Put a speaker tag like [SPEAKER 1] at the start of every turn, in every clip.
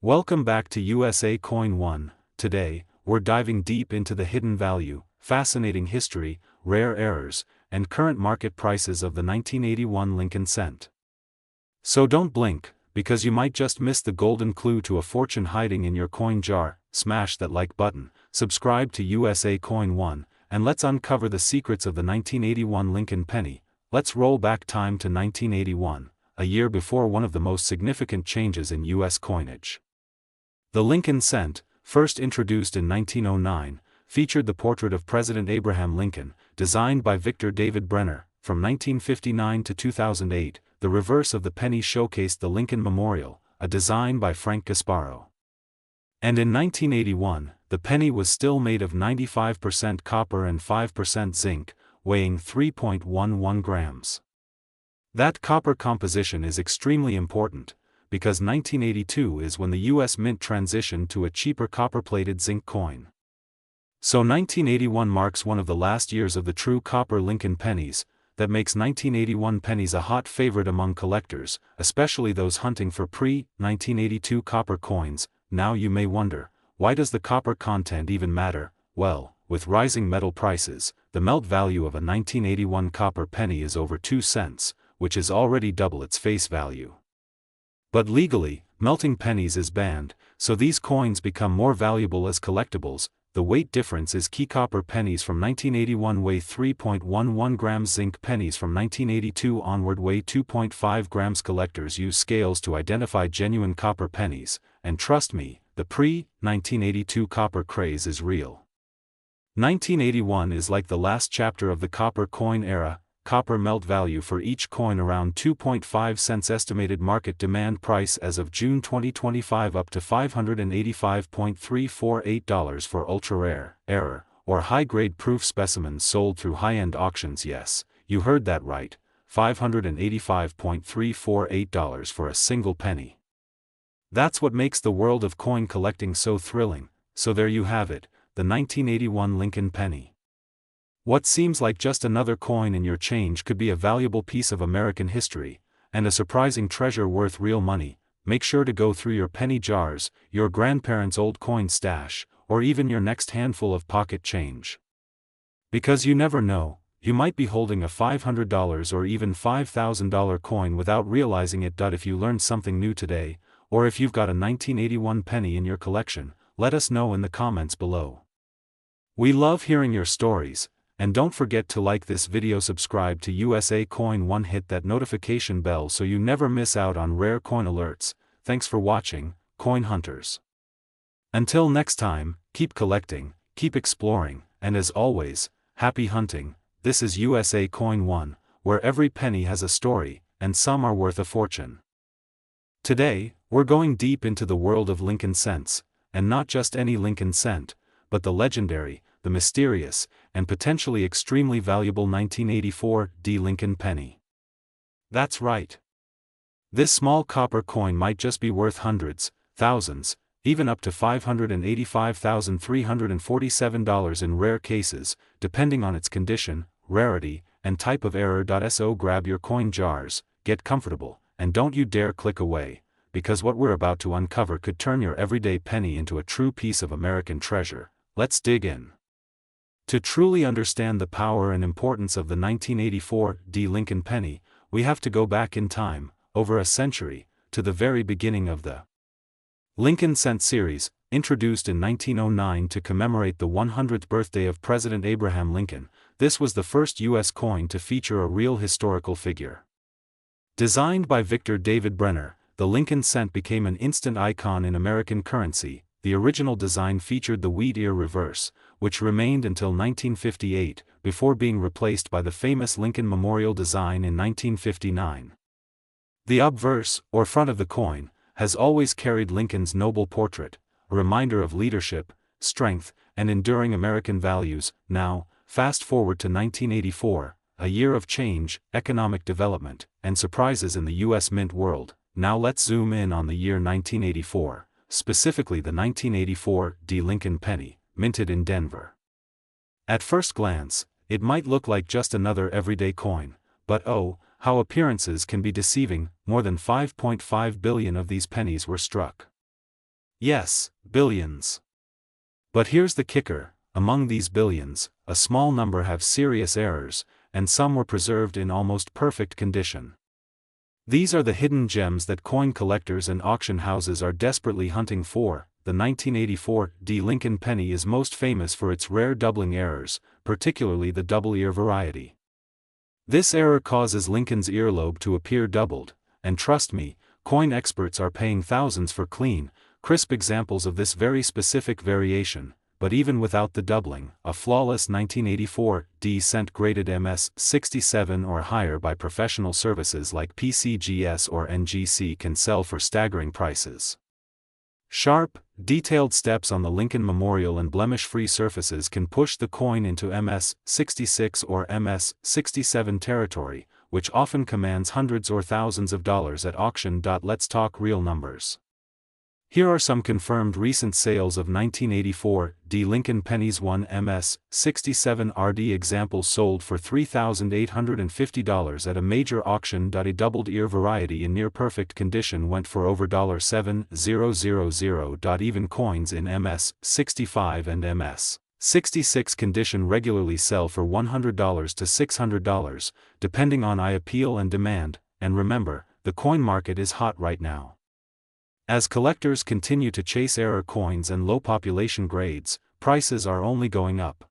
[SPEAKER 1] Welcome back to USA Coin 1. Today, we're diving deep into the hidden value, fascinating history, rare errors, and current market prices of the 1981 Lincoln cent. So don't blink, because you might just miss the golden clue to a fortune hiding in your coin jar. Smash that like button, subscribe to USA Coin 1, and let's uncover the secrets of the 1981 Lincoln penny. Let's roll back time to 1981, a year before one of the most significant changes in U.S. coinage. The Lincoln cent, first introduced in 1909, featured the portrait of President Abraham Lincoln, designed by Victor David Brenner. From 1959 to 2008, the reverse of the penny showcased the Lincoln Memorial, a design by Frank Gasparo. And in 1981, the penny was still made of 95% copper and 5% zinc, weighing 3.11 grams. That copper composition is extremely important, because 1982 is when the U.S. Mint transitioned to a cheaper copper-plated zinc coin. So 1981 marks one of the last years of the true copper Lincoln pennies. That makes 1981 pennies a hot favorite among collectors, especially those hunting for pre-1982 copper coins. Now you may wonder, why does the copper content even matter? Well, with rising metal prices, the melt value of a 1981 copper penny is over 2 cents, which is already double its face value. But legally, melting pennies is banned, so these coins become more valuable as collectibles. The weight difference is key. Copper pennies from 1981 weigh 3.11 grams, zinc pennies from 1982 onward weigh 2.5 grams. Collectors use scales to identify genuine copper pennies, and trust me, the pre-1982 copper craze is real. 1981 is like the last chapter of the copper coin era. Copper melt value for each coin around 2.5 cents. Estimated market demand price as of June 2025 up to $585.348 for ultra-rare, error, or high-grade proof specimens sold through high-end auctions. Yes, you heard that right, $585.348 for a single penny. That's what makes the world of coin collecting so thrilling. So there you have it, the 1981 Lincoln penny. What seems like just another coin in your change could be a valuable piece of American history, and a surprising treasure worth real money. Make sure to go through your penny jars, your grandparents' old coin stash, or even your next handful of pocket change. Because you never know, you might be holding a $500 or even $5,000 coin without realizing it. If you learned something new today, or if you've got a 1981 penny in your collection, let us know in the comments below. We love hearing your stories. And don't forget to like this video, subscribe to USA Coin 1, hit that notification bell so you never miss out on rare coin alerts. Thanks for watching, coin hunters. Until next time, keep collecting, keep exploring, and as always, happy hunting. This is USA Coin 1, where every penny has a story, and some are worth a fortune. Today, we're going deep into the world of Lincoln cents, and not just any Lincoln cent, but the legendary, the mysterious, and potentially extremely valuable 1984 Lincoln penny. That's right. This small copper coin might just be worth hundreds, thousands, even up to $585,347 in rare cases, depending on its condition, rarity, and type of error. So grab your coin jars, get comfortable, and don't you dare click away, because what we're about to uncover could turn your everyday penny into a true piece of American treasure. Let's dig in. To truly understand the power and importance of the 1984 Lincoln penny, we have to go back in time, over a century, to the very beginning of the Lincoln cent series, introduced in 1909 to commemorate the 100th birthday of President Abraham Lincoln. This was the first U.S. coin to feature a real historical figure. Designed by Victor David Brenner, the Lincoln cent became an instant icon in American currency. The original design featured the wheat ear reverse, which remained until 1958, before being replaced by the famous Lincoln Memorial design in 1959. The obverse, or front of the coin, has always carried Lincoln's noble portrait, a reminder of leadership, strength, and enduring American values. Now, fast forward to 1984, a year of change, economic development, and surprises in the U.S. Mint world. Now let's zoom in on the year 1984. Specifically the 1984 Lincoln penny, minted in Denver. At first glance, it might look like just another everyday coin, but oh, how appearances can be deceiving. More than 5.5 billion of these pennies were struck. Yes, billions. But here's the kicker, among these billions, a small number have serious errors, and some were preserved in almost perfect condition. These are the hidden gems that coin collectors and auction houses are desperately hunting for. The 1984 D. Lincoln penny is most famous for its rare doubling errors, particularly the double ear variety. This error causes Lincoln's earlobe to appear doubled, and trust me, coin experts are paying thousands for clean, crisp examples of this very specific variation. But even without the doubling, a flawless 1984 D cent graded MS 67 or higher by professional services like PCGS or NGC can sell for staggering prices. Sharp, detailed steps on the Lincoln Memorial and blemish-free surfaces can push the coin into MS 66 or MS 67 territory, which often commands hundreds or thousands of dollars at auction. Let's talk real numbers. Here are some confirmed recent sales of 1984 D. Lincoln pennies. 1 MS 67 RD example sold for $3,850 at a major auction. A doubled ear variety in near perfect condition went for over $7,000. Even coins in MS 65 and MS 66 condition regularly sell for $100 to $600, depending on appeal and demand, and remember, the coin market is hot right now. As collectors continue to chase error coins and low population grades, prices are only going up.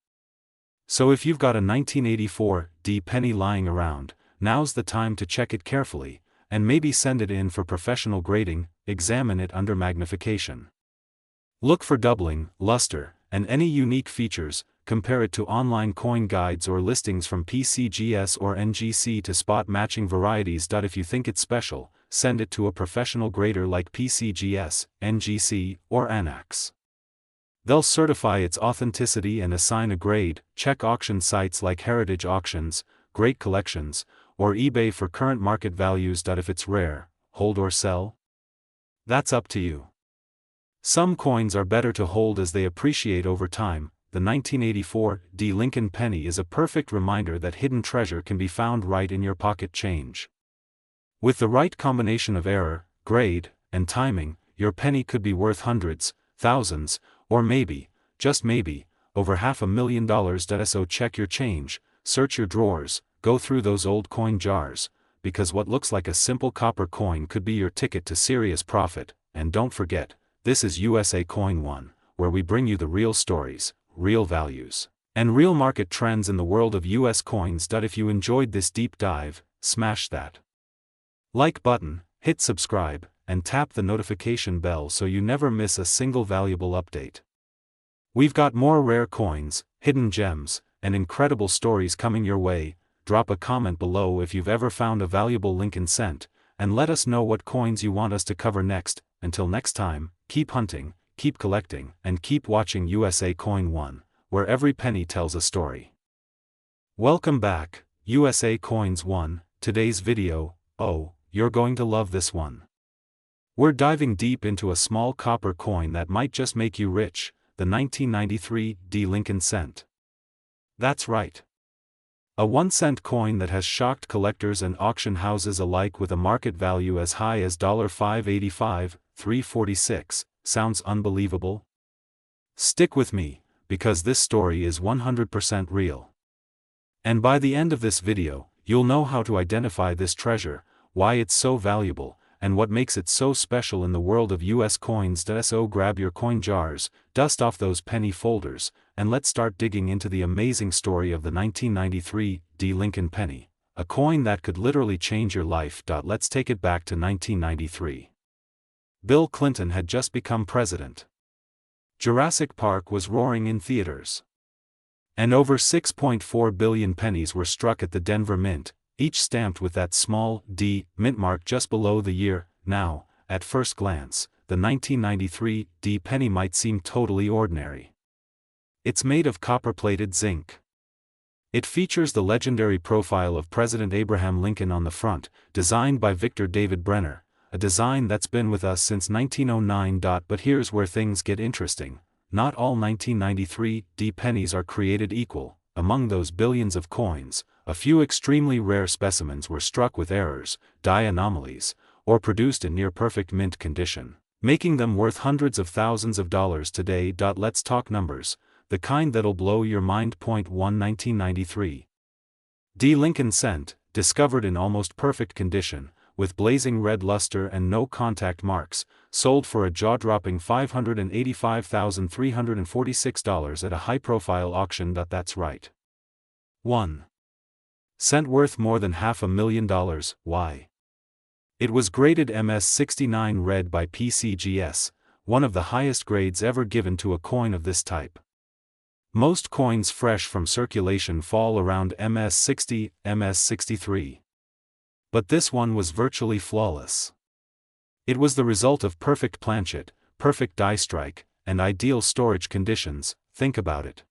[SPEAKER 1] So if you've got a 1984 D penny lying around, now's the time to check it carefully, and maybe send it in for professional grading. Examine it under magnification. Look for doubling, luster, and any unique features. Compare it to online coin guides or listings from PCGS or NGC to spot matching varieties. If you think it's special, send it to a professional grader like PCGS, NGC, or Anax. They'll certify its authenticity and assign a grade. Check auction sites like Heritage Auctions, Great Collections, or eBay for current market values. If it's rare, hold or sell? That's up to you. Some coins are better to hold as they appreciate over time. The 1984 D. Lincoln penny is a perfect reminder that hidden treasure can be found right in your pocket change. With the right combination of error, grade, and timing, your penny could be worth hundreds, thousands, or maybe, just maybe, over $500,000. So check your change, search your drawers, go through those old coin jars, because what looks like a simple copper coin could be your ticket to serious profit. And don't forget, this is USA Coin 1, where we bring you the real stories, real values, and real market trends in the world of US coins. If you enjoyed this deep dive, smash that like button, hit subscribe, and tap the notification bell so you never miss a single valuable update. We've got more rare coins, hidden gems, and incredible stories coming your way. Drop a comment below if you've ever found a valuable Lincoln cent, and let us know what coins you want us to cover next. Until next time, keep hunting, keep collecting, and keep watching USA Coin 1, where every penny tells a story. Welcome back, USA Coins 1. Today's video, oh, you're going to love this one. We're diving deep into a small copper coin that might just make you rich, the 1993 D. Lincoln cent. That's right. A 1-cent coin that has shocked collectors and auction houses alike with a market value as high as $585, $346. Sounds unbelievable? Stick with me, because this story is 100% real. And by the end of this video, you'll know how to identify this treasure, why it's so valuable, and what makes it so special in the world of US coins. So grab your coin jars, dust off those penny folders, and let's start digging into the amazing story of the 1993 D. Lincoln penny, a coin that could literally change your life. Let's take it back to 1993. Bill Clinton had just become president. Jurassic Park was roaring in theaters. And over 6.4 billion pennies were struck at the Denver Mint, each stamped with that small D mint mark just below the year. Now, at first glance, the 1993 D penny might seem totally ordinary. It's made of copper-plated zinc. It features the legendary profile of President Abraham Lincoln on the front, designed by Victor David Brenner, a design that's been with us since 1909. But here's where things get interesting. Not all 1993 D pennies are created equal. Among those billions of coins, a few extremely rare specimens were struck with errors, die anomalies, or produced in near-perfect mint condition. making them worth hundreds of thousands of dollars today. Let's talk numbers, the kind that'll blow your mind. 1 1993. D. Lincoln cent, discovered in almost perfect condition, with blazing red luster and no contact marks, sold for a jaw-dropping $585,346 at a high-profile auction. That's right. 1 cent worth more than $500,000. Why? It was graded MS69 red by PCGS, one of the highest grades ever given to a coin of this type. Most coins fresh from circulation fall around MS60, MS63. But this one was virtually flawless. It was the result of perfect planchet, perfect die strike, and ideal storage conditions. Think about it.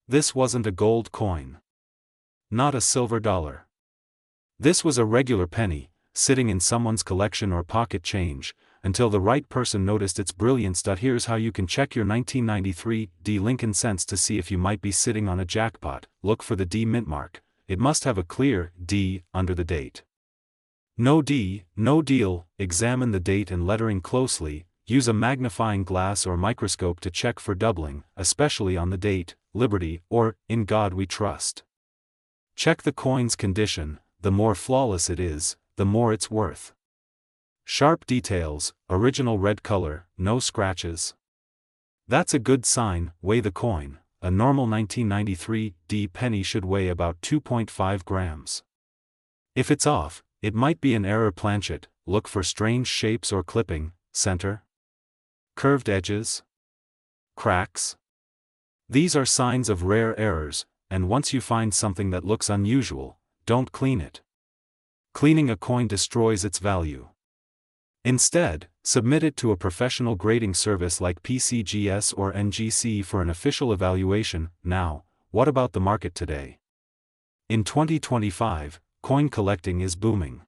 [SPEAKER 1] This wasn't a gold coin. Not a silver dollar. This was a regular penny, sitting in someone's collection or pocket change, until the right person noticed its brilliance. Here's how you can check your 1993 D. Lincoln cents to see if you might be sitting on a jackpot. Look for the D mint mark. It must have a clear D under the date. No D, no deal. Examine the date and lettering closely. Use a magnifying glass or microscope to check for doubling, especially on the date, Liberty, or In God We Trust. Check the coin's condition. The more flawless it is, the more it's worth. Sharp details, original red color, no scratches. That's a good sign. Weigh the coin. A normal 1993 D penny should weigh about 2.5 grams. If it's off, it might be an error. Planchet. Look for strange shapes or clipping, center, curved edges, cracks. These are signs of rare errors, and once you find something that looks unusual, don't clean it. Cleaning a coin destroys its value. Instead, submit it to a professional grading service like PCGS or NGC for an official evaluation. Now, what about the market today? In 2025, coin collecting is booming.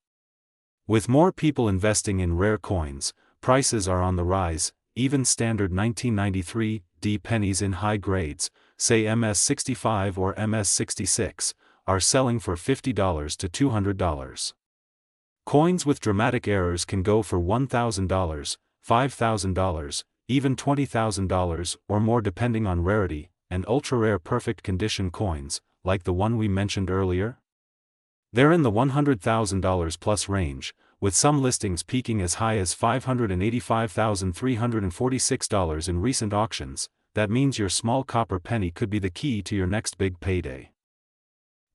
[SPEAKER 1] With more people investing in rare coins, prices are on the rise. Even standard 1993 D pennies in high grades, say MS65 or MS66, are selling for $50 to $200. Coins with dramatic errors can go for $1,000, $5,000, even $20,000 or more depending on rarity, and ultra-rare perfect condition coins, like the one we mentioned earlier, they're in the $100,000 plus range, with some listings peaking as high as $585,346 in recent auctions. That means your small copper penny could be the key to your next big payday.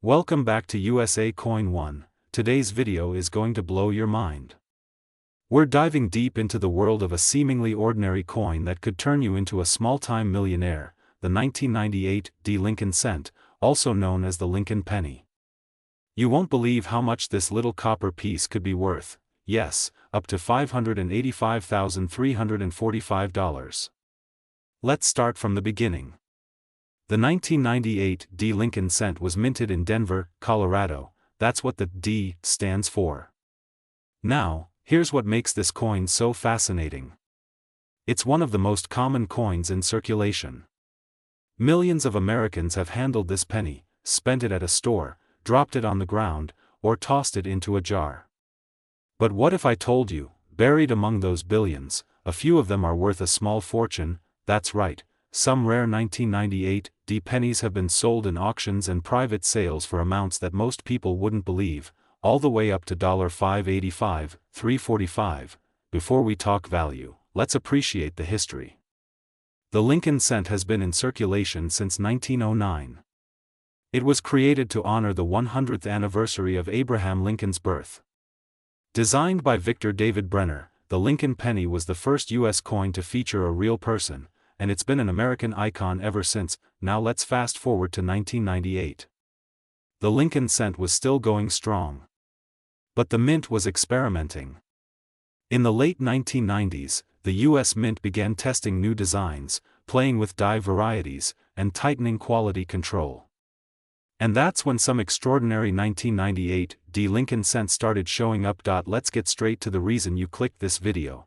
[SPEAKER 1] Welcome back to USA Coin 1. Today's video is going to blow your mind. We're diving deep into the world of a seemingly ordinary coin that could turn you into a small-time millionaire, the 1998 D. Lincoln cent, also known as the Lincoln penny. You won't believe how much this little copper piece could be worth. Yes, up to $585,345. Let's start from the beginning. The 1998 D. Lincoln cent was minted in Denver, Colorado. That's what the D stands for. Now, here's what makes this coin so fascinating. It's one of the most common coins in circulation. Millions of Americans have handled this penny, spent it at a store, dropped it on the ground, or tossed it into a jar. But what if I told you, buried among those billions, a few of them are worth a small fortune? That's right, some rare 1998 D pennies have been sold in auctions and private sales for amounts that most people wouldn't believe, all the way up to $585, $345. Before we talk value, let's appreciate the history. The Lincoln cent has been in circulation since 1909. It was created to honor the 100th anniversary of Abraham Lincoln's birth. Designed by Victor David Brenner, the Lincoln penny was the first U.S. coin to feature a real person, and it's been an American icon ever since. Now let's fast forward to 1998. The Lincoln cent was still going strong. But the mint was experimenting. In the late 1990s, the U.S. Mint began testing new designs, playing with die varieties, and tightening quality control. And that's when some extraordinary 1998 D. Lincoln cent started showing up. Let's get straight to the reason you clicked this video.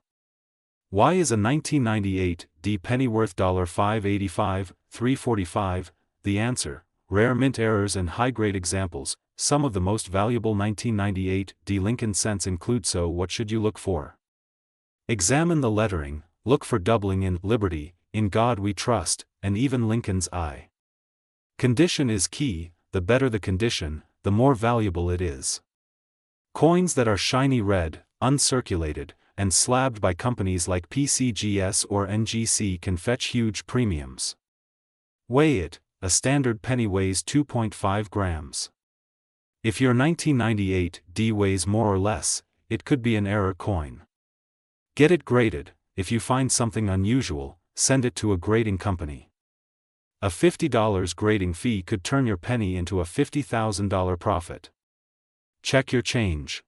[SPEAKER 1] Why is a 1998 D penny worth $585, $345? The answer: rare mint errors and high-grade examples. Some of the most valuable 1998 D. Lincoln cents include. So what should you look for? Examine the lettering, look for doubling in Liberty, In God We Trust, and even Lincoln's I. Condition is key. The better the condition, the more valuable it is. Coins that are shiny red, uncirculated, and slabbed by companies like PCGS or NGC can fetch huge premiums. Weigh it. A standard penny weighs 2.5 grams. If your 1998 D weighs more or less, it could be an error coin. Get it graded. If you find something unusual, send it to a grading company. A $50 grading fee could turn your penny into a $50,000 profit. Check your change.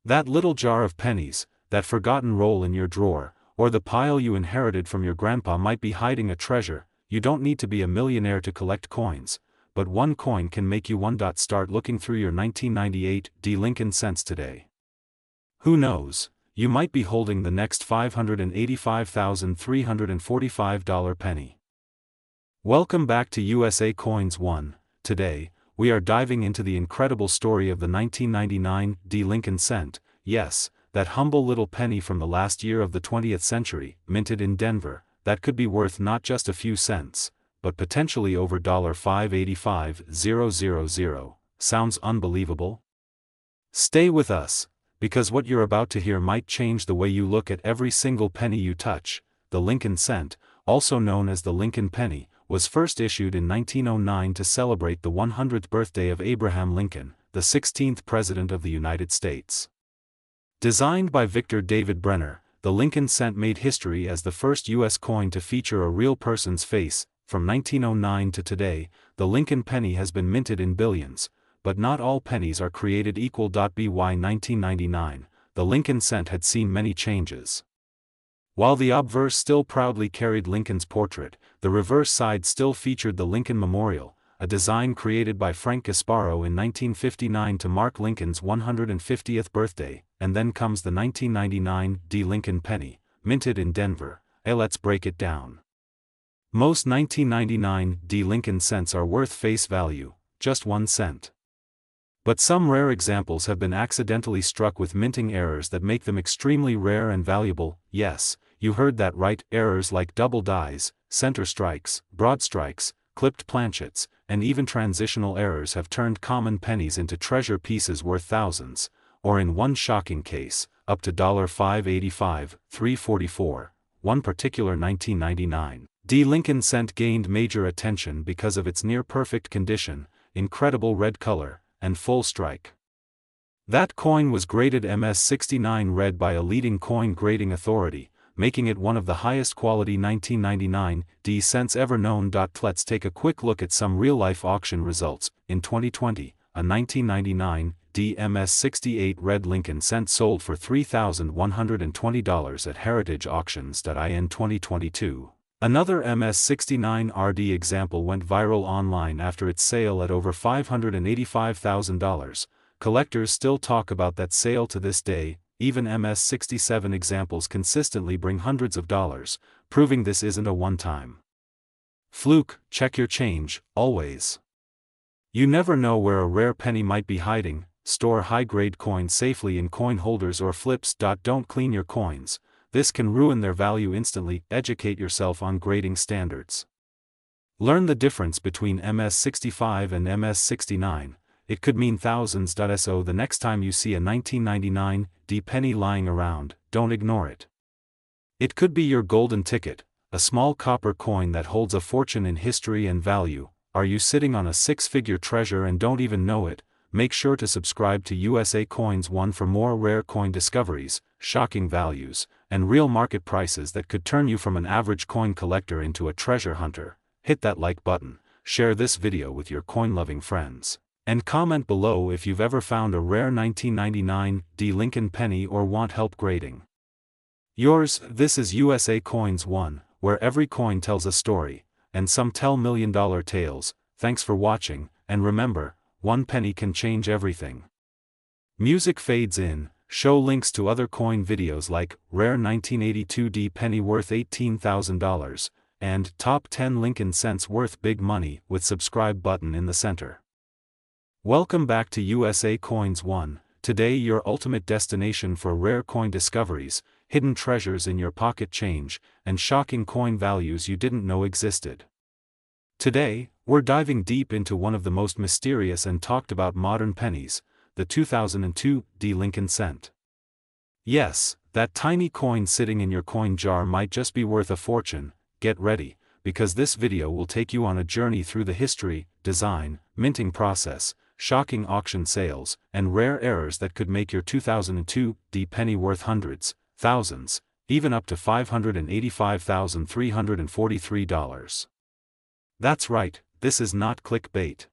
[SPEAKER 1] That little jar of pennies, that forgotten roll in your drawer, or the pile you inherited from your grandpa might be hiding a treasure. You don't need to be a millionaire to collect coins, but one coin can make you one. Start looking through your 1998 D Lincoln cents today. Who knows, you might be holding the next $585,345 penny. Welcome back to USA Coins 1. Today, we are diving into the incredible story of the 1999 D Lincoln cent. Yes, that humble little penny from the last year of the 20th century, minted in Denver, that could be worth not just a few cents, but potentially over $585,000. Sounds unbelievable? Stay with us, because what you're about to hear might change the way you look at every single penny you touch. The Lincoln cent, also known as the Lincoln penny, was first issued in 1909 to celebrate the 100th birthday of Abraham Lincoln, the 16th President of the United States. Designed by Victor David Brenner, the Lincoln cent made history as the first U.S. coin to feature a real person's face. From 1909 to today, the Lincoln penny has been minted in billions, but not all pennies are created equal. By 1999, the Lincoln cent had seen many changes. While the obverse still proudly carried Lincoln's portrait, the reverse side still featured the Lincoln Memorial, a design created by Frank Gasparo in 1959 to mark Lincoln's 150th birthday. And then comes the 1999 D Lincoln penny, minted in Denver. Let's break it down. Most 1999 D Lincoln cents are worth face value, just 1 cent. But some rare examples have been accidentally struck with minting errors that make them extremely rare and valuable. Yes, you heard that right, errors like double dies, center strikes, broad strikes, clipped planchets, and even transitional errors have turned common pennies into treasure pieces worth thousands, or in one shocking case, up to $585,344. One particular 1999 D Lincoln cent gained major attention because of its near-perfect condition, incredible red color, and full strike. That coin was graded MS69 red by a leading coin grading authority, making it one of the highest quality 1999 D cents ever known. Let's take a quick look at some real-life auction results. In 2020, a 1999 D MS68 red Lincoln cent sold for $3,120 at Heritage Auctions. In 2022, another MS69 RD example went viral online after its sale at over $585,000. Collectors still talk about that sale to this day. Even MS67 examples consistently bring hundreds of dollars, proving this isn't a one-time fluke. Check your change, always. You never know where a rare penny might be hiding. Store high-grade coins safely in coin holders or flips. Don't clean your coins. This can ruin their value instantly. Educate yourself on grading standards. Learn the difference between MS65 and MS69. It could mean thousands. So the next time you see a 1999 D penny lying around, don't ignore it. It could be your golden ticket, a small copper coin that holds a fortune in history and value. Are you sitting on a six-figure treasure and don't even know it? Make sure to subscribe to USA Coins 1 for more rare coin discoveries, shocking values, and real market prices that could turn you from an average coin collector into a treasure hunter. Hit that like button, share this video with your coin-loving friends, and comment below if you've ever found a rare 1999 D Lincoln penny or want help grading yours. This is USA Coins 1, where every coin tells a story, and some tell million-dollar tales. Thanks for watching, and remember, one penny can change everything. Music fades in. Show links to other coin videos like Rare 1982 D Penny worth $18,000 and Top 10 Lincoln Cents worth big money with subscribe button in the center. Welcome back to USA Coins 1. Today your ultimate destination for rare coin discoveries, hidden treasures in your pocket change, and shocking coin values you didn't know existed. Today, we're diving deep into one of the most mysterious and talked about modern pennies, the 2002 Lincoln cent. Yes, that tiny coin sitting in your coin jar might just be worth a fortune. Get ready, because this video will take you on a journey through the history, design, minting process, shocking auction sales, and rare errors that could make your 2002 penny worth hundreds, thousands, even up to $585,343. That's right, this is not clickbait.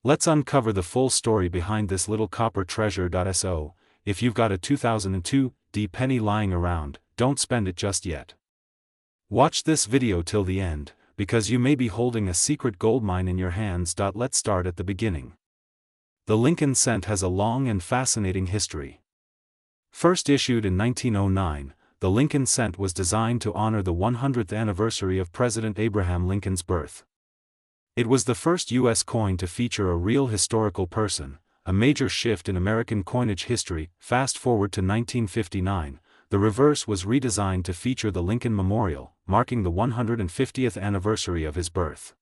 [SPEAKER 1] Let's uncover the full story behind this little copper treasure. So, if you've got a 2002 penny lying around, don't spend it just yet. Watch this video till the end, because you may be holding a secret goldmine in your hands. Let's start at the beginning. The Lincoln cent has a long and fascinating history. First issued in 1909, the Lincoln cent was designed to honor the 100th anniversary of President Abraham Lincoln's birth. It was the first U.S. coin to feature a real historical person, a major shift in American coinage history. Fast forward to 1959, the reverse was redesigned to feature the Lincoln Memorial, marking the 150th anniversary of his birth.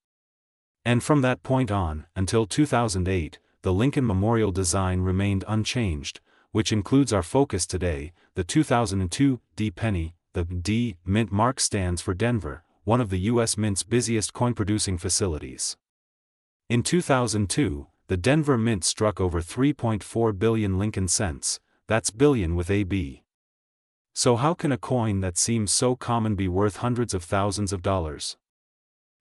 [SPEAKER 1] And from that point on, until 2008, the Lincoln Memorial design remained unchanged, which includes our focus today, the 2002 penny. The D mint mark stands for Denver, one of the U.S. Mint's busiest coin-producing facilities. In 2002, the Denver Mint struck over 3.4 billion Lincoln cents, that's billion with a B. So how can a coin that seems so common be worth hundreds of thousands of dollars?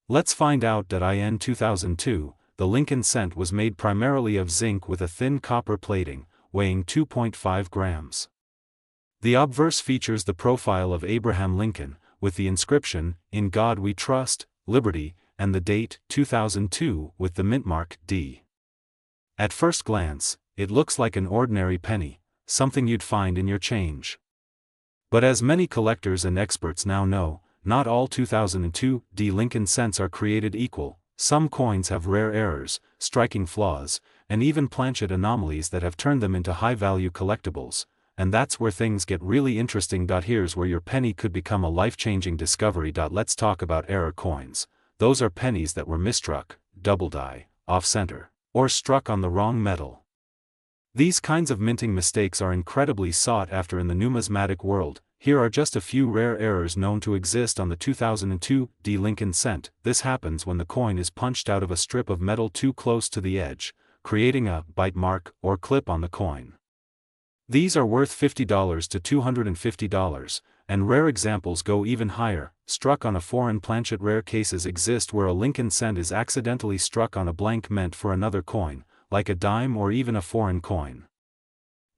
[SPEAKER 1] Let's find out. In 2002, the Lincoln cent was made primarily of zinc with a thin copper plating, weighing 2.5 grams. The obverse features the profile of Abraham Lincoln, with the inscription, "In God We Trust, Liberty," and the date, 2002, with the mint mark, D. At first glance, it looks like an ordinary penny, something you'd find in your change. But as many collectors and experts now know, not all 2002 Lincoln cents are created equal. Some coins have rare errors, striking flaws, and even planchet anomalies that have turned them into high-value collectibles, and that's where things get really interesting. Here's where your penny could become a life-changing discovery. Let's talk about error coins. Those are pennies that were misstruck, double die, off-center, or struck on the wrong metal. These kinds of minting mistakes are incredibly sought after in the numismatic world. Here are just a few rare errors known to exist on the 2002 Lincoln cent. This happens when the coin is punched out of a strip of metal too close to the edge, creating a bite mark or clip on the coin. These are worth $50 to $250, and rare examples go even higher, struck on a foreign planchet. Rare cases exist where a Lincoln cent is accidentally struck on a blank meant for another coin, like a dime or even a foreign coin.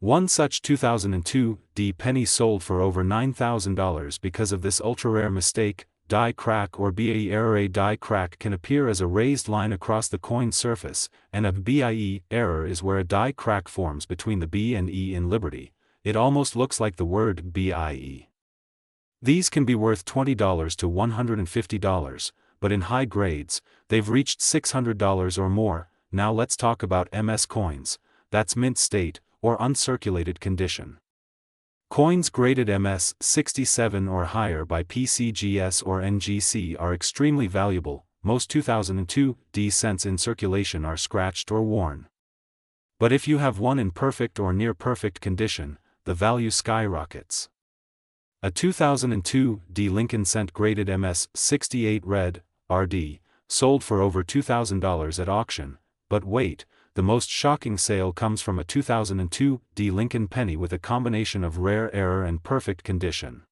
[SPEAKER 1] One such 2002 penny sold for over $9,000 because of this ultra-rare mistake. Die crack or BIE error. A die crack can appear as a raised line across the coin surface, and a BIE error is where a die crack forms between the B and E in Liberty. It almost looks like the word BIE. These can be worth $20 to $150, but in high grades, they've reached $600 or more. Now let's talk about MS coins, that's mint state, or uncirculated condition. Coins graded MS 67 or higher by PCGS or NGC are extremely valuable. Most 2002 cents in circulation are scratched or worn. But if you have one in perfect or near perfect condition, the value skyrockets. A 2002 Lincoln cent graded MS 68 red, RD, sold for over $2,000 at auction, but wait, the most shocking sale comes from a 2002 Lincoln penny with a combination of rare error and perfect condition.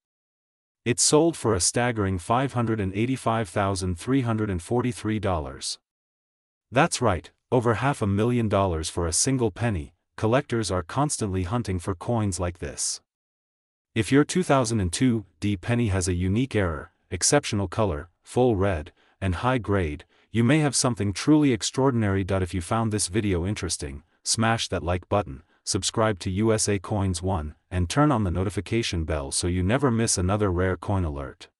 [SPEAKER 1] It sold for a staggering $585,343. That's right, over $500,000 for a single penny. Collectors are constantly hunting for coins like this. If your 2002 penny has a unique error, exceptional color, full red, and high grade, you may have something truly extraordinary. If you found this video interesting, smash that like button, subscribe to USA Coins 1, and turn on the notification bell so you never miss another rare coin alert.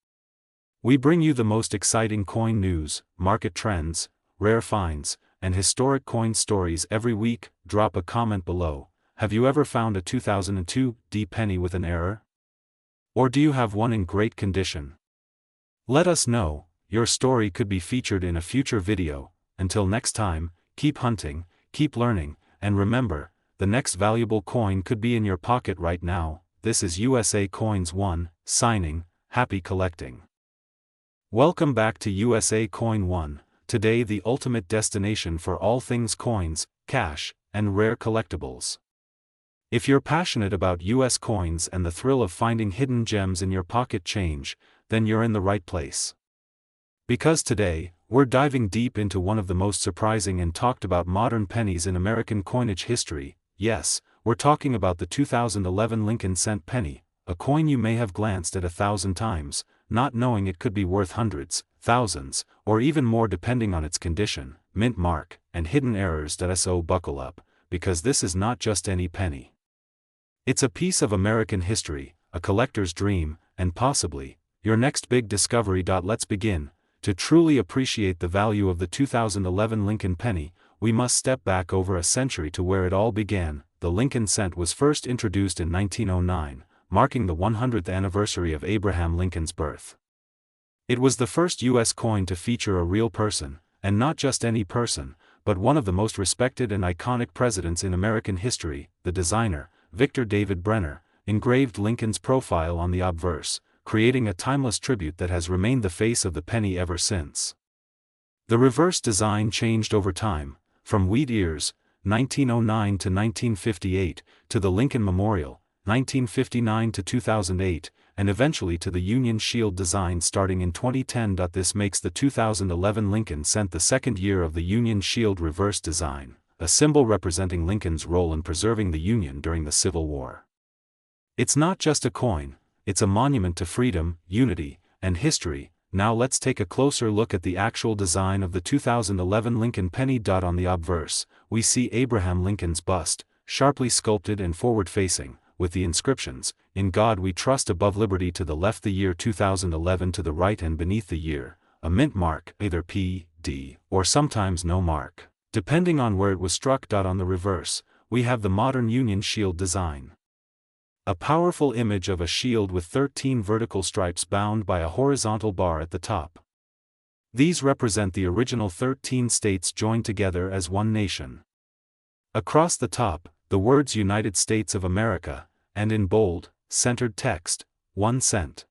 [SPEAKER 1] We bring you the most exciting coin news, market trends, rare finds, and historic coin stories every week. Drop a comment below. Have you ever found a 2002 penny with an error? Or do you have one in great condition? Let us know. Your story could be featured in a future video. Until next time, keep hunting, keep learning, and remember, the next valuable coin could be in your pocket right now. This is USA Coins 1, signing. Happy collecting. Welcome back to USA Coin 1, today the ultimate destination for all things coins, cash, and rare collectibles. If you're passionate about US coins and the thrill of finding hidden gems in your pocket change, then you're in the right place. Because today, we're diving deep into one of the most surprising and talked about modern pennies in American coinage history. Yes, we're talking about the 2011 Lincoln cent penny, a coin you may have glanced at 1,000 times, not knowing it could be worth hundreds, thousands, or even more depending on its condition, mint mark, and hidden errors. So buckle up, because this is not just any penny. It's a piece of American history, a collector's dream, and possibly, your next big discovery. Let's begin. To truly appreciate the value of the 2011 Lincoln penny, we must step back over a century to where it all began. The Lincoln cent was first introduced in 1909, marking the 100th anniversary of Abraham Lincoln's birth. It was the first U.S. coin to feature a real person, and not just any person, but one of the most respected and iconic presidents in American history. The designer, Victor David Brenner, engraved Lincoln's profile on the obverse, creating a timeless tribute that has remained the face of the penny ever since. The reverse design changed over time, from wheat ears, 1909 to 1958, to the Lincoln Memorial, 1959 to 2008, and eventually to the Union Shield design starting in 2010. This makes the 2011 Lincoln cent the second year of the Union Shield reverse design, a symbol representing Lincoln's role in preserving the Union during the Civil War. It's not just a coin, it's a monument to freedom, unity, and history. Now let's take a closer look at the actual design of the 2011 Lincoln penny. On the obverse, we see Abraham Lincoln's bust, sharply sculpted and forward-facing, with the inscriptions, "In God We Trust" above liberty to the left, the year 2011 to the right, and beneath the year, a mint mark, either P, D, or sometimes no mark, depending on where it was struck. On the reverse, we have the modern Union Shield design. A powerful image of a shield with 13 vertical stripes bound by a horizontal bar at the top. These represent the original 13 states joined together as one nation. Across the top, the words United States of America, and in bold, centered text, 1 cent.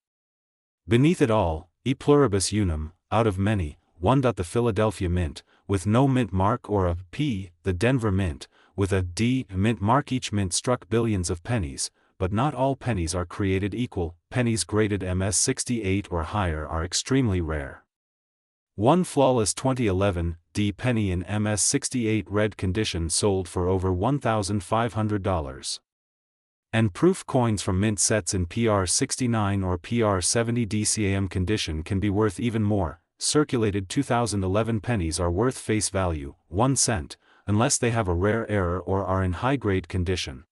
[SPEAKER 1] Beneath it all, E pluribus unum, out of many, 1. The Philadelphia Mint, with no mint mark, or a P, the Denver Mint, with a D mint mark. Each mint struck billions of pennies, but not all pennies are created equal. Pennies graded MS68 or higher are extremely rare. One flawless 2011 D penny in MS68 red condition sold for over $1,500. And proof coins from mint sets in PR69 or PR70 DCAM condition can be worth even more. Circulated 2011 pennies are worth face value, 1 cent, unless they have a rare error or are in high-grade condition.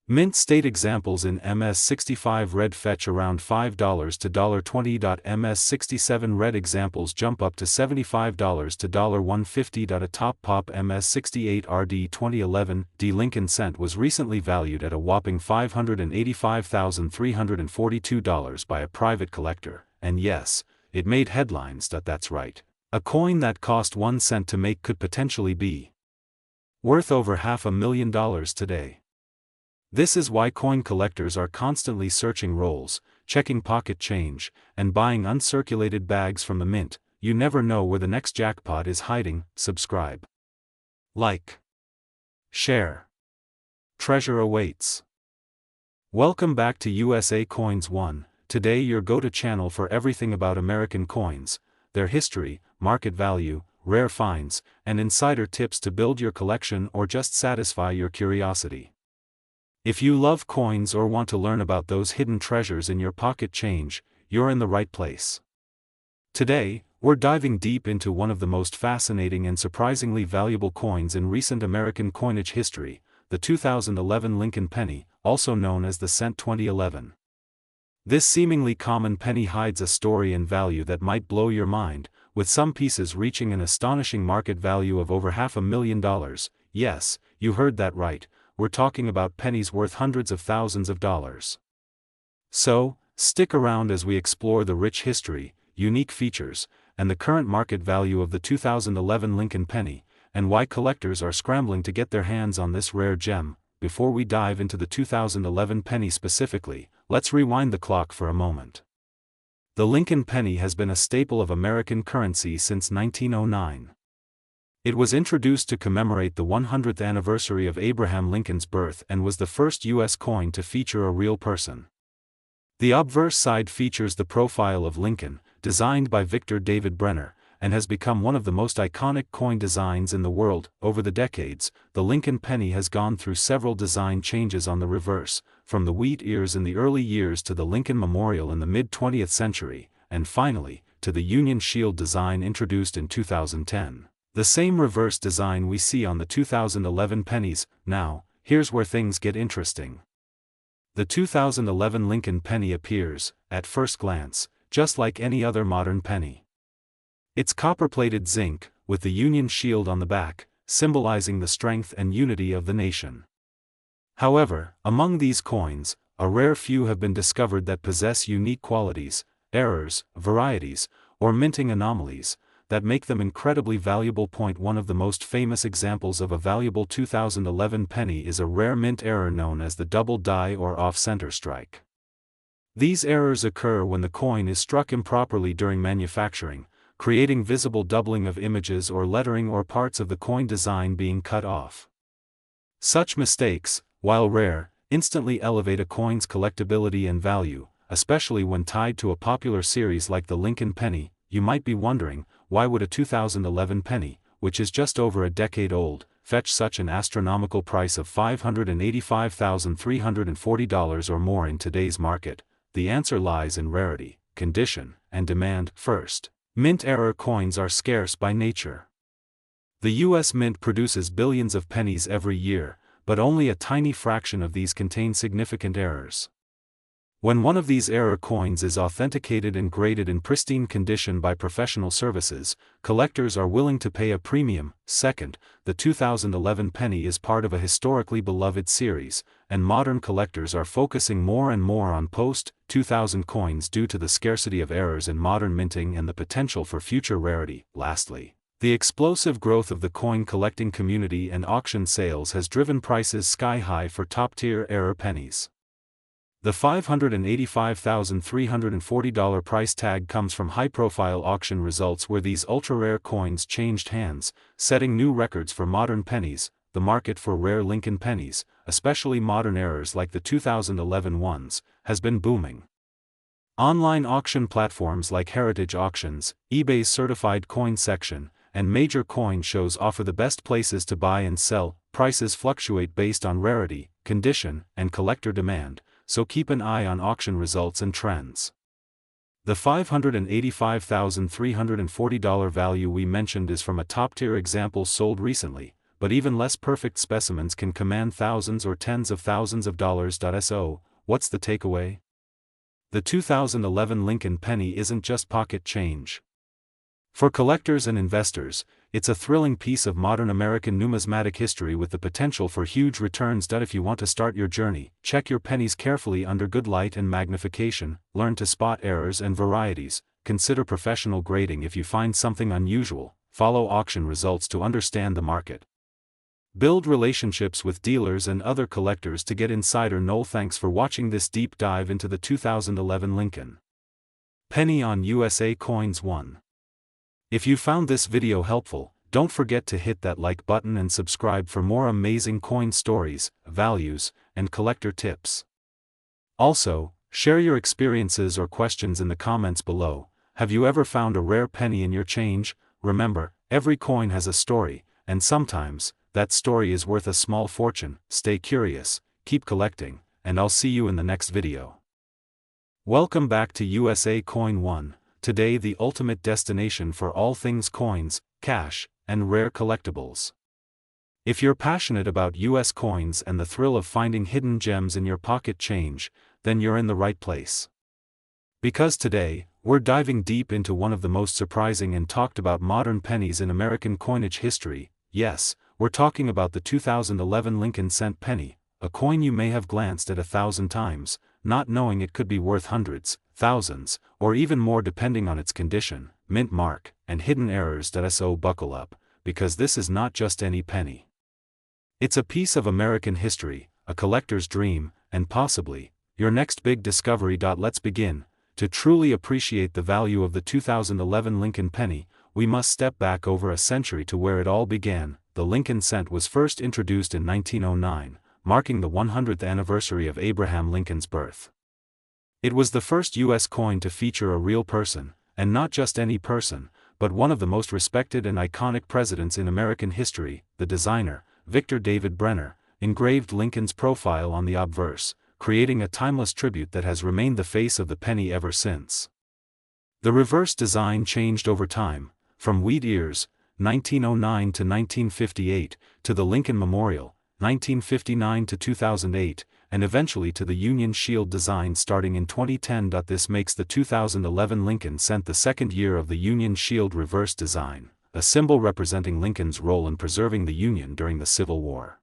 [SPEAKER 1] Mint state examples in MS65 red fetch around $5 to $20. MS67 red examples jump up to $75 to $150. A top pop MS68 RD 2011 D Lincoln cent was recently valued at a whopping $585,342 by a private collector, and yes, it made headlines. That's right. A coin that cost 1 cent to make could potentially be worth over $500,000 today. This is why coin collectors are constantly searching rolls, checking pocket change, and buying uncirculated bags from the mint. You never know where the next jackpot is hiding. Subscribe, like, share. Treasure awaits. Welcome back to USA Coins 1, today your go-to channel for everything about American coins, their history, market value, rare finds, and insider tips to build your collection or just satisfy your curiosity. If you love coins or want to learn about those hidden treasures in your pocket change, you're in the right place. Today, we're diving deep into one of the most fascinating and surprisingly valuable coins in recent American coinage history, the 2011 Lincoln penny, also known as the cent 2011. This seemingly common penny hides a story and value that might blow your mind, with some pieces reaching an astonishing market value of over $500,000. Yes, you heard that right. We're talking about pennies worth hundreds of thousands of dollars. So, Stick around as we explore the rich history, unique features, and the current market value of the 2011 Lincoln penny, and why collectors are scrambling to get their hands on this rare gem. Before we dive into the 2011 penny specifically, let's rewind the clock for a moment. The Lincoln penny has been a staple of American currency since 1909. It was introduced to commemorate the 100th anniversary of Abraham Lincoln's birth and was the first U.S. coin to feature a real person. The obverse side features the profile of Lincoln, designed by Victor David Brenner, and has become one of the most iconic coin designs in the world. Over the decades, the Lincoln penny has gone through several design changes on the reverse, from the wheat ears in the early years to the Lincoln Memorial in the mid-20th century, and finally, to the Union Shield design introduced in 2010. The same reverse design we see on the 2011 pennies. Now, here's where things get interesting. The 2011 Lincoln penny appears, at first glance, just like any other modern penny. It's copper-plated zinc, with the Union Shield on the back, symbolizing the strength and unity of the nation. However, among these coins, a rare few have been discovered that possess unique qualities, errors, varieties, or minting anomalies, that make them incredibly valuable. One of the most famous examples of a valuable 2011 penny is a rare mint error known as the double die or off-center strike. These errors occur when the coin is struck improperly during manufacturing, creating visible doubling of images or lettering or parts of the coin design being cut off. Such mistakes, while rare, instantly elevate a coin's collectability and value, especially when tied to a popular series like the Lincoln penny. You might be wondering, why would a 2011 penny, which is just over a decade old, fetch such an astronomical price of $585,340 or more in today's market? The answer lies in rarity, condition, and demand. First, mint error coins are scarce by nature. The U.S. Mint produces billions of pennies every year, but only a tiny fraction of these contain significant errors. When one of these error coins is authenticated and graded in pristine condition by professional services, collectors are willing to pay a premium. Second, the 2011 penny is part of a historically beloved series, and modern collectors are focusing more and more on post-2000 coins due to the scarcity of errors in modern minting and the potential for future rarity. Lastly, the explosive growth of the coin collecting community and auction sales has driven prices sky-high for top-tier error pennies. The $585,340 price tag comes from high-profile auction results where these ultra-rare coins changed hands, setting new records for modern pennies. The market for rare Lincoln pennies, especially modern errors like the 2011 ones, has been booming. Online auction platforms like Heritage Auctions, eBay's certified coin section, and major coin shows offer the best places to buy and sell. Prices fluctuate based on rarity, condition, and collector demand, so keep an eye on auction results and trends. The $585,340 value we mentioned is from a top-tier example sold recently, but even less perfect specimens can command thousands or tens of thousands of dollars. So, what's the takeaway? The 2011 Lincoln penny isn't just pocket change. For collectors and investors, it's a thrilling piece of modern American numismatic history with the potential for huge returns. If you want to start your journey, check your pennies carefully under good light and magnification, learn to spot errors and varieties, consider professional grading if you find something unusual, follow auction results to understand the market. Build relationships with dealers and other collectors to get insider know. Thanks for watching this deep dive into the 2011 Lincoln penny on USA Coins 1. If you found this video helpful, don't forget to hit that like button and subscribe for more amazing coin stories, values, and collector tips. Also, share your experiences or questions in the comments below. Have you ever found a rare penny in your change? Remember, every coin has a story, and sometimes, that story is worth a small fortune. Stay curious, keep collecting, and I'll see you in the next video. Welcome back to USA Coin 1. Today the ultimate destination for all things coins, cash, and rare collectibles. If you're passionate about US coins and the thrill of finding hidden gems in your pocket change, then you're in the right place. Because today, we're diving deep into one of the most surprising and talked about modern pennies in American coinage history. Yes, we're talking about the 2011 Lincoln cent penny, a coin you may have glanced at 1,000 times, not knowing it could be worth hundreds, thousands, or even more depending on its condition, mint mark, and hidden errors. So buckle up, because this is not just any penny. It's a piece of American history, a collector's dream, and possibly your next big discovery. Let's begin. To truly appreciate the value of the 2011 Lincoln penny, we must step back over a century to where it all began. The Lincoln cent was first introduced in 1909, marking the 100th anniversary of Abraham Lincoln's birth. It was the first U.S. coin to feature a real person, and not just any person, but one of the most respected and iconic presidents in American history. The designer, Victor David Brenner, engraved Lincoln's profile on the obverse, creating a timeless tribute that has remained the face of the penny ever since. The reverse design changed over time, from wheat ears, 1909 to 1958, to the Lincoln Memorial, 1959 to 2008, and eventually to the Union Shield design starting in 2010. This makes the 2011 Lincoln cent the second year of the Union Shield reverse design, a symbol representing Lincoln's role in preserving the Union during the Civil War.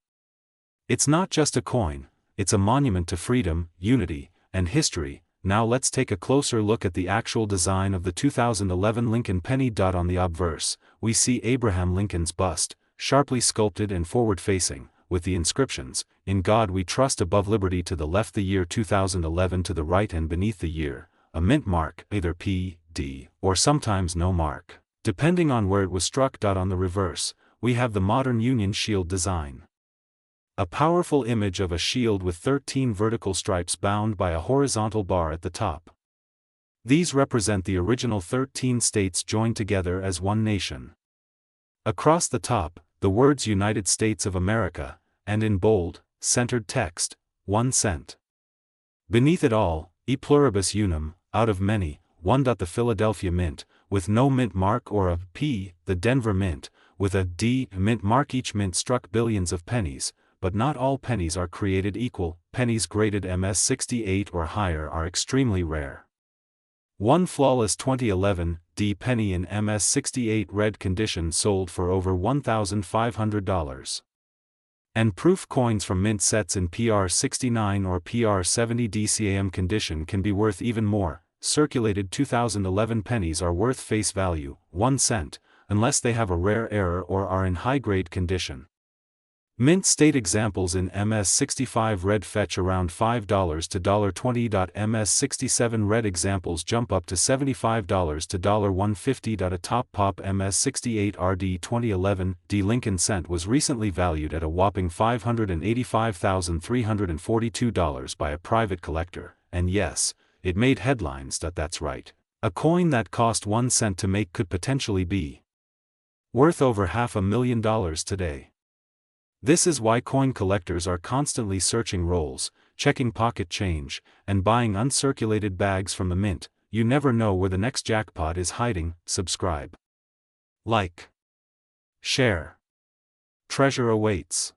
[SPEAKER 1] It's not just a coin, it's a monument to freedom, unity, and history. Now let's take a closer look at the actual design of the 2011 Lincoln penny. On the obverse, we see Abraham Lincoln's bust, sharply sculpted and forward-facing, with the inscriptions, "In God We Trust" above liberty to the left, the year 2011 to the right, and beneath the year, a mint mark, either P, D, or sometimes no mark, depending on where it was struck. On the reverse, we have the modern Union Shield design. A powerful image of a shield with 13 vertical stripes bound by a horizontal bar at the top. These represent the original 13 states joined together as one nation. Across the top, the words United States of America, and in bold, centered text, 1 cent. Beneath it all, E pluribus unum, out of many, 1. The Philadelphia Mint, with no mint mark, or a P, the Denver Mint, with a D mint mark. Each mint struck billions of pennies, but not all pennies are created equal. Pennies graded MS68 or higher are extremely rare. One flawless 2011 D penny in MS68 red condition sold for over $1,500. And proof coins from mint sets in PR69 or PR70 DCAM condition can be worth even more. Circulated 2011 pennies are worth face value, 1 cent, unless they have a rare error or are in high-grade condition. Mint state examples in MS65 red fetch around $5 to $20. MS67 red examples jump up to $75 to $150. A top pop MS68 RD 2011 D Lincoln cent was recently valued at a whopping $585,342 by a private collector, and yes, it made headlines. That's right. A coin that cost 1 cent to make could potentially be worth over $500,000 today. This is why coin collectors are constantly searching rolls, checking pocket change, and buying uncirculated bags from the mint. You never know where the next jackpot is hiding. Subscribe, like, share. Treasure awaits.